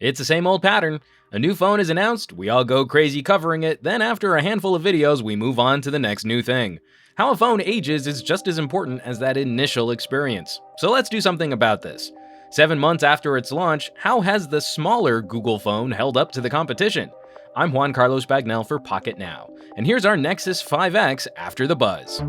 It's the same old pattern. A new phone is announced, we all go crazy covering it, then after a handful of videos, we move on to the next new thing. How a phone ages is just as important as that initial experience. So let's do something about this. 7 months after its launch, how has the smaller Google phone held up to the competition? I'm Juan Carlos Bagnell for Pocketnow, and here's our Nexus 5X after the buzz.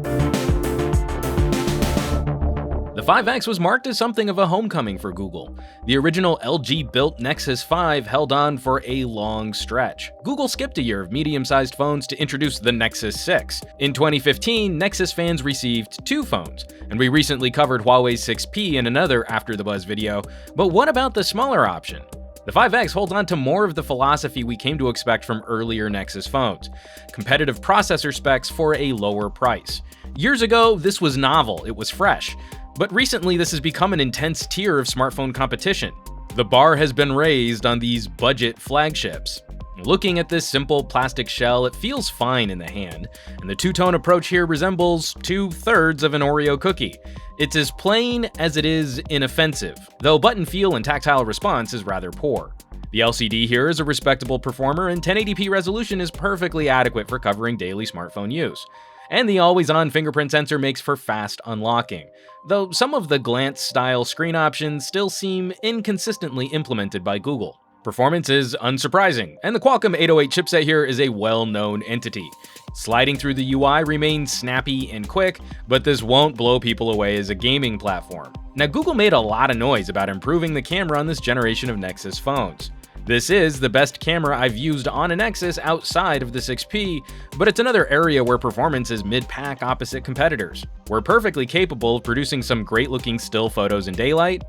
The 5X was marked as something of a homecoming for Google. The original LG-built Nexus 5 held on for a long stretch. Google skipped a year of medium-sized phones to introduce the Nexus 6. In 2015, Nexus fans received 2 phones, and we recently covered Huawei's 6P in another After the Buzz video, but what about the smaller option? The 5X holds on to more of the philosophy we came to expect from earlier Nexus phones: competitive processor specs for a lower price. Years ago, this was novel, it was fresh. But recently, this has become an intense tier of smartphone competition. The bar has been raised on these budget flagships. Looking at this simple plastic shell, it feels fine in the hand, and the two-tone approach here resembles 2/3 of an Oreo cookie. It's as plain as it is inoffensive, though button feel and tactile response is rather poor. The LCD here is a respectable performer, and 1080p resolution is perfectly adequate for covering daily smartphone use. And the always-on fingerprint sensor makes for fast unlocking, though some of the glance-style screen options still seem inconsistently implemented by Google. Performance is unsurprising, and the Qualcomm 808 chipset here is a well-known entity. Sliding through the UI remains snappy and quick, but this won't blow people away as a gaming platform. Now, Google made a lot of noise about improving the camera on this generation of Nexus phones. This is the best camera I've used on a Nexus outside of the 6P, but it's another area where performance is mid-pack opposite competitors. We're perfectly capable of producing some great-looking still photos in daylight.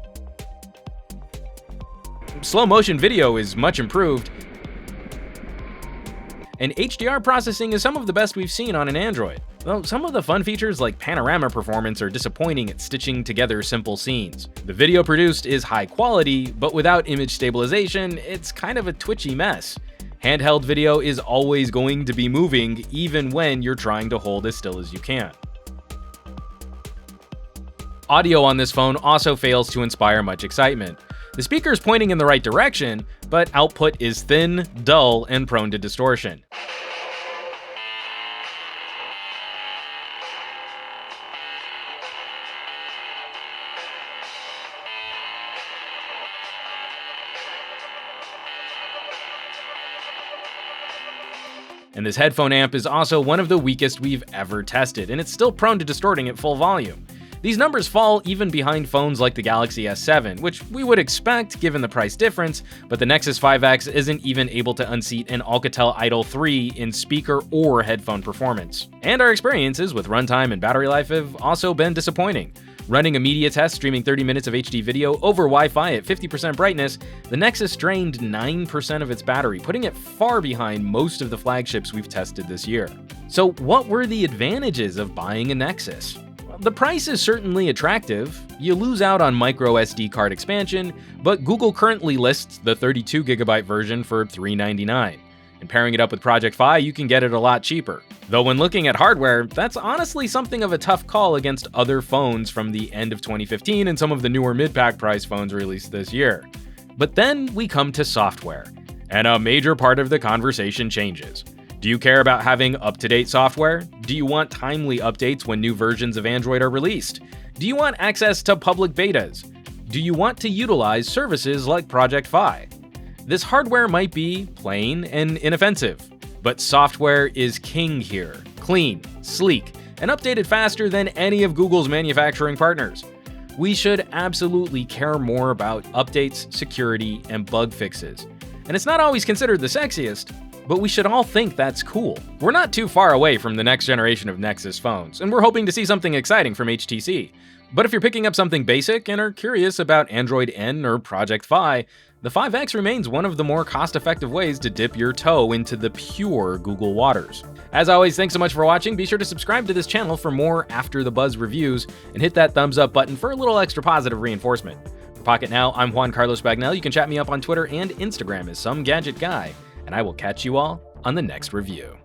Slow motion video is much improved, and HDR processing is some of the best we've seen on an Android. Though some of the fun features like panorama performance are disappointing at stitching together simple scenes. The video produced is high quality, but without image stabilization, it's kind of a twitchy mess. Handheld video is always going to be moving, even when you're trying to hold as still as you can. Audio on this phone also fails to inspire much excitement. The speaker is pointing in the right direction, but output is thin, dull, and prone to distortion. And this headphone amp is also one of the weakest we've ever tested, and it's still prone to distorting at full volume. These numbers fall even behind phones like the Galaxy S7, which we would expect given the price difference, but the Nexus 5X isn't even able to unseat an Alcatel Idol 3 in speaker or headphone performance. And our experiences with runtime and battery life have also been disappointing. Running a media test streaming 30 minutes of HD video over Wi-Fi at 50% brightness, the Nexus drained 9% of its battery, putting it far behind most of the flagships we've tested this year. So what were the advantages of buying a Nexus? The price is certainly attractive. You lose out on micro SD card expansion, but Google currently lists the 32GB version for $399. And pairing it up with Project Fi, you can get it a lot cheaper. Though when looking at hardware, that's honestly something of a tough call against other phones from the end of 2015 and some of the newer mid-pack price phones released this year. But then we come to software, and a major part of the conversation changes. Do you care about having up-to-date software? Do you want timely updates when new versions of Android are released? Do you want access to public betas? Do you want to utilize services like Project Fi? This hardware might be plain and inoffensive, but software is king here. Clean, sleek, and updated faster than any of Google's manufacturing partners. We should absolutely care more about updates, security, and bug fixes. And it's not always considered the sexiest, but we should all think that's cool. We're not too far away from the next generation of Nexus phones, and we're hoping to see something exciting from HTC. But if you're picking up something basic and are curious about Android N or Project Fi, the 5X remains one of the more cost-effective ways to dip your toe into the pure Google waters. As always, thanks so much for watching. Be sure to subscribe to this channel for more After the Buzz reviews, and hit that thumbs up button for a little extra positive reinforcement. For Pocketnow, I'm Juan Carlos Bagnell. You can chat me up on Twitter and Instagram as Some Gadget Guy, and I will catch you all on the next review.